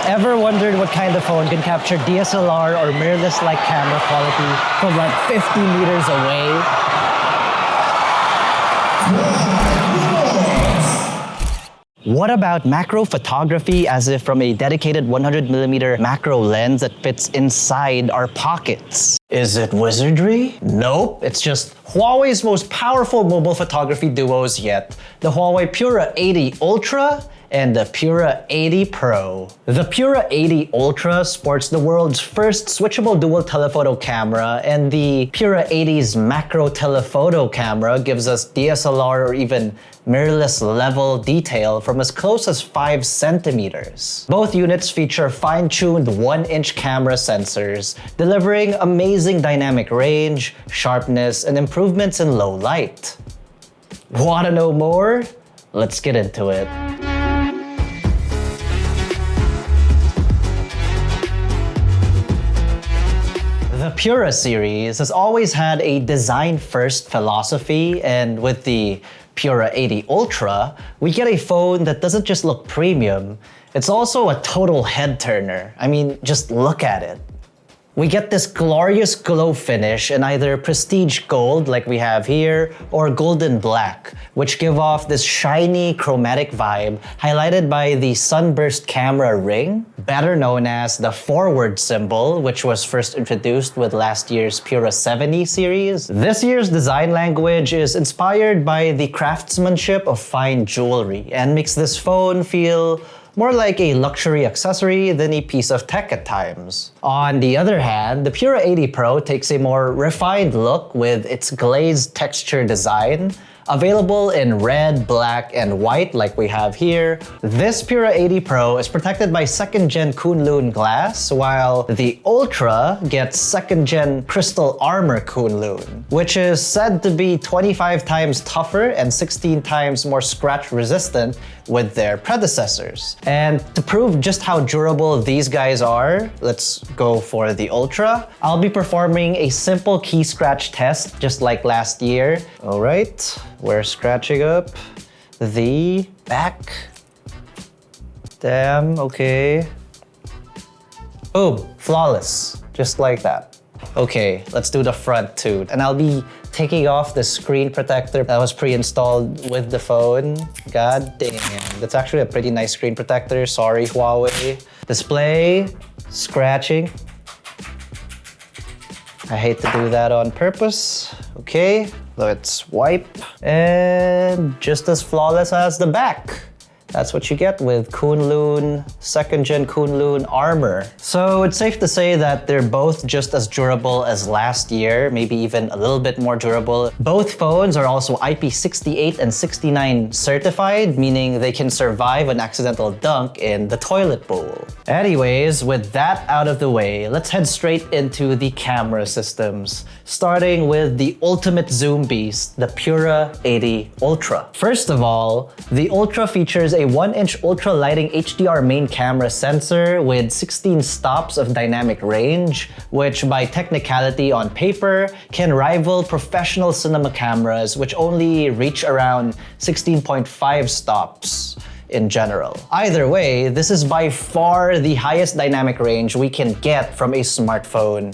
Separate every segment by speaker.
Speaker 1: Ever wondered what kind of phone can capture DSLR or mirrorless-like camera quality from like 50 meters away? What about macro photography as if from a dedicated 100mm macro lens that fits inside our pockets? Is it wizardry? Nope, it's just Huawei's most powerful mobile photography duos yet, the Huawei Pura 80 Ultra and the Pura 80 Pro. The Pura 80 Ultra sports the world's first switchable dual telephoto camera, and the Pura 80's macro telephoto camera gives us DSLR or even mirrorless level detail from as close as 5 centimeters. Both units feature fine-tuned 1-inch camera sensors, delivering amazing dynamic range, sharpness, and improvements in low light. Want to know more? Let's get into it. The Pura series has always had a design-first philosophy, and with the Pura 80 Ultra, we get a phone that doesn't just look premium, it's also a total head-turner. I mean, just look at it. We get this glorious glow finish in either prestige gold like we have here or golden black, which give off this shiny chromatic vibe highlighted by the sunburst camera ring, better known as the forward symbol, which was first introduced with last year's Pura 70 series. This year's design language is inspired by the craftsmanship of fine jewelry and makes this phone feel more like a luxury accessory than a piece of tech at times. On the other hand, the Pura 80 Pro takes a more refined look with its glazed texture design, available in red, black, and white like we have here. This Pura 80 Pro is protected by 2nd Gen Kunlun glass, while the Ultra gets 2nd Gen Crystal Armor Kunlun, which is said to be 25 times tougher and 16 times more scratch resistant with their predecessors. And to prove just how durable these guys are, let's go for the Ultra. I'll be performing a simple key scratch test just like last year. All right, we're scratching up the back. Damn, okay. Boom, flawless, just like that. Okay, let's do the front too. And I'll be taking off the screen protector that was pre-installed with the phone. God damn, that's actually a pretty nice screen protector. Sorry, Huawei. Display, scratching. I hate to do that on purpose. Okay, let's wipe. And just as flawless as the back. That's what you get with Kunlun, 2nd Gen Kunlun Armor. So it's safe to say that they're both just as durable as last year, maybe even a little bit more durable. Both phones are also IP68 and 69 certified, meaning they can survive an accidental dunk in the toilet bowl. Anyways, with that out of the way, let's head straight into the camera systems, starting with the ultimate zoom beast, the Pura 80 Ultra. First of all, the Ultra features a 1-inch ultra lighting HDR main camera sensor with 16 stops of dynamic range, which by technicality on paper can rival professional cinema cameras, which only reach around 16.5 stops in general. Either way, this is by far the highest dynamic range we can get from a smartphone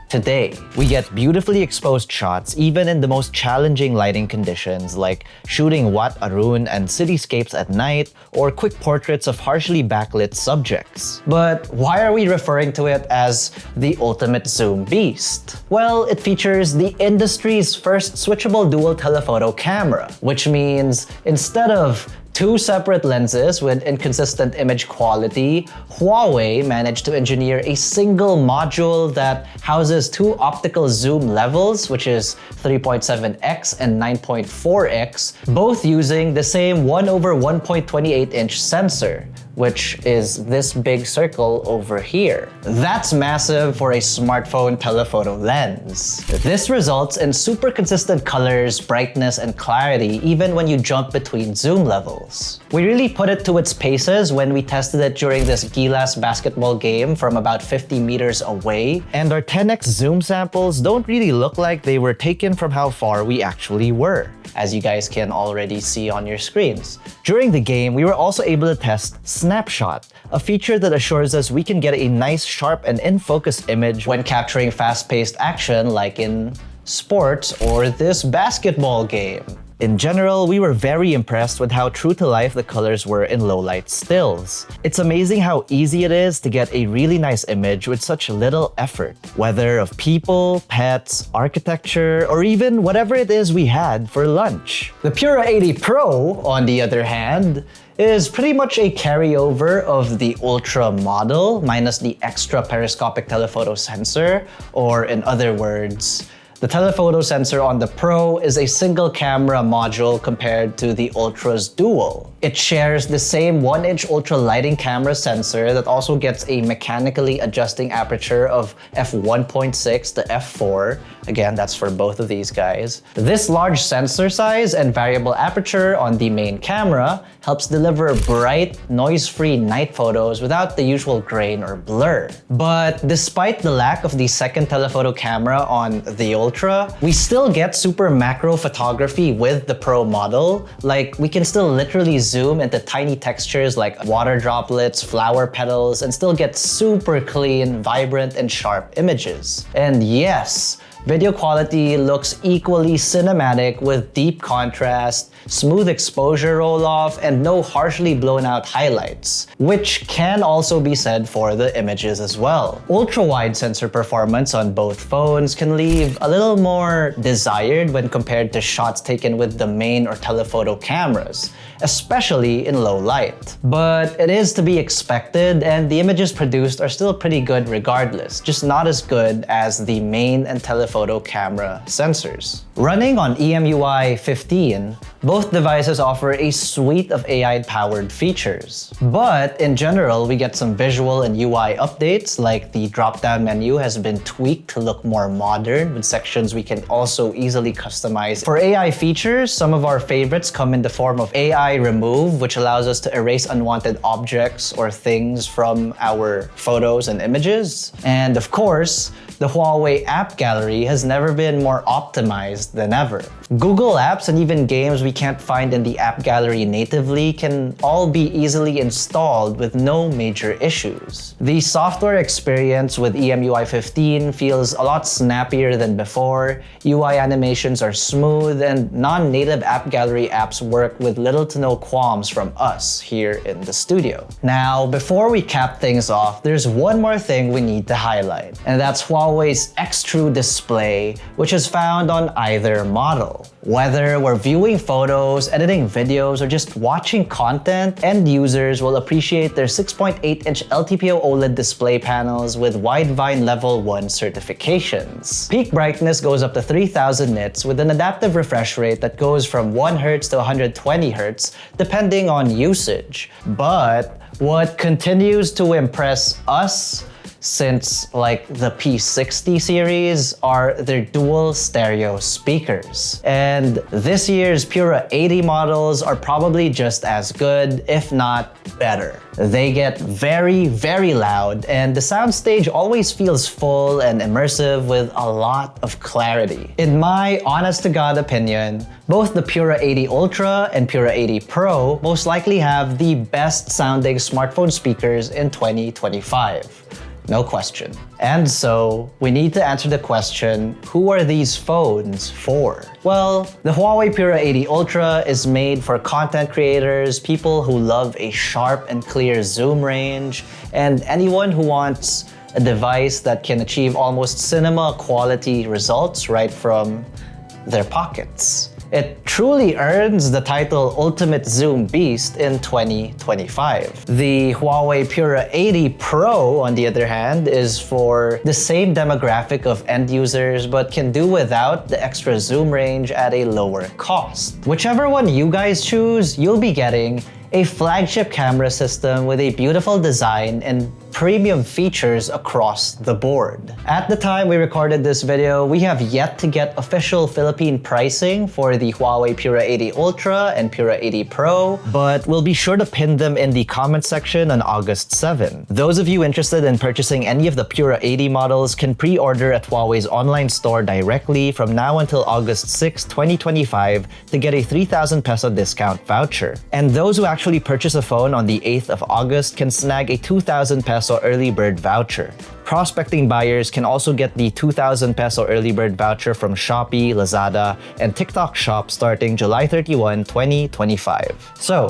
Speaker 1: today. We get beautifully exposed shots even in the most challenging lighting conditions like shooting Wat Arun and cityscapes at night or quick portraits of harshly backlit subjects. But why are we referring to it as the ultimate zoom beast? Well, it features the industry's first switchable dual telephoto camera, which means instead of 2 separate lenses with inconsistent image quality, Huawei managed to engineer a single module that houses 2 optical zoom levels, which is 3.7x and 9.4x, both using the same 1/1.28-inch sensor, which is this big circle over here. That's massive for a smartphone telephoto lens. This results in super consistent colors, brightness, and clarity even when you jump between zoom levels. We really put it to its paces when we tested it during this Gilas basketball game from about 50 meters away, and our 10x zoom samples don't really look like they were taken from how far we actually were, as you guys can already see on your screens. During the game, we were also able to test Snapshot, a feature that assures us we can get a nice, sharp, and in-focus image when capturing fast-paced action like in sports or this basketball game. In general, we were very impressed with how true to life the colors were in low-light stills. It's amazing how easy it is to get a really nice image with such little effort, whether of people, pets, architecture, or even whatever it is we had for lunch. The Pura 80 Pro, on the other hand, is pretty much a carryover of the Ultra model minus the extra periscopic telephoto sensor, or in other words, the telephoto sensor on the Pro is a single camera module compared to the Ultra's dual. It shares the same 1-inch ultra lighting camera sensor that also gets a mechanically adjusting aperture of f1.6 to f4. Again, that's for both of these guys. This large sensor size and variable aperture on the main camera helps deliver bright, noise-free night photos without the usual grain or blur. But despite the lack of the second telephoto camera on the Ultra, we still get super macro photography with the Pro model. Like, we can still literally zoom into tiny textures like water droplets, flower petals, and still get super clean, vibrant, and sharp images. And yes, video quality looks equally cinematic with deep contrast, smooth exposure roll-off, and no harshly blown out highlights, which can also be said for the images as well. Ultra-wide sensor performance on both phones can leave a little more desired when compared to shots taken with the main or telephoto cameras, especially in low light. But it is to be expected, and the images produced are still pretty good regardless, just not as good as the main and telephoto camera sensors. Running on EMUI 15, both devices offer a suite of AI-powered features. But in general, we get some visual and UI updates, like the drop-down menu has been tweaked to look more modern with sections we can also easily customize. For AI features, some of our favorites come in the form of AI Remove, which allows us to erase unwanted objects or things from our photos and images. And of course, the Huawei App Gallery has never been more optimized than ever. Google Apps and even games we can't find in the App Gallery natively can all be easily installed with no major issues. The software experience with EMUI 15 feels a lot snappier than before, UI animations are smooth, and non-native App Gallery apps work with little to no qualms from us here in the studio. Now, before we cap things off, there's one more thing we need to highlight, and that's Huawei's X-True display, which is found on either model. Whether we're viewing photos, editing videos, or just watching content, end users will appreciate their 6.8-inch LTPO OLED display panels with Widevine Level 1 certifications. Peak brightness goes up to 3000 nits with an adaptive refresh rate that goes from 1 Hz to 120 Hz depending on usage. But what continues to impress us since like the P60 series are their dual stereo speakers. And this year's Pura 80 models are probably just as good, if not better. They get very, very loud, and the soundstage always feels full and immersive with a lot of clarity. In my honest-to-God opinion, both the Pura 80 Ultra and Pura 80 Pro most likely have the best sounding smartphone speakers in 2025. No question. And so, we need to answer the question, who are these phones for? Well, the Huawei Pura 80 Ultra is made for content creators, people who love a sharp and clear zoom range, and anyone who wants a device that can achieve almost cinema quality results right from their pockets. It truly earns the title Ultimate Zoom Beast in 2025. The Huawei Pura 80 Pro, on the other hand, is for the same demographic of end users but can do without the extra zoom range at a lower cost. Whichever one you guys choose, you'll be getting a flagship camera system with a beautiful design and premium features across the board. At the time we recorded this video, we have yet to get official Philippine pricing for the Huawei Pura 80 Ultra and Pura 80 Pro, but we'll be sure to pin them in the comment section on August 7. Those of you interested in purchasing any of the Pura 80 models can pre-order at Huawei's online store directly from now until August 6, 2025 to get a 3,000 peso discount voucher. And those who actually purchase a phone on the 8th of August can snag a 2,000 peso early bird voucher. Prospecting buyers can also get the 2,000 peso early bird voucher from Shopee, Lazada, and TikTok Shop starting July 31, 2025. So,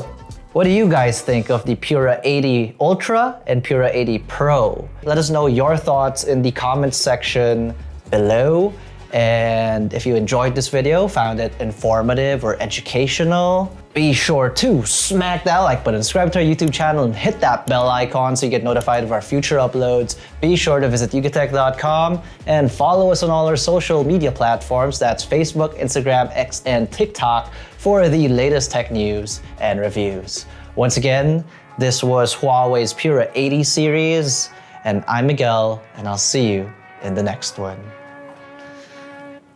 Speaker 1: what do you guys think of the Pura 80 Ultra and Pura 80 Pro? Let us know your thoughts in the comments section below. And if you enjoyed this video, found it informative or educational, be sure to smack that like button, subscribe to our YouTube channel, and hit that bell icon so you get notified of our future uploads. Be sure to visit yugatech.com and follow us on all our social media platforms. That's Facebook, Instagram, X, and TikTok for the latest tech news and reviews. Once again, this was Huawei's Pura 80 series, and I'm Miguel, and I'll see you in the next one.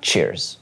Speaker 1: Cheers.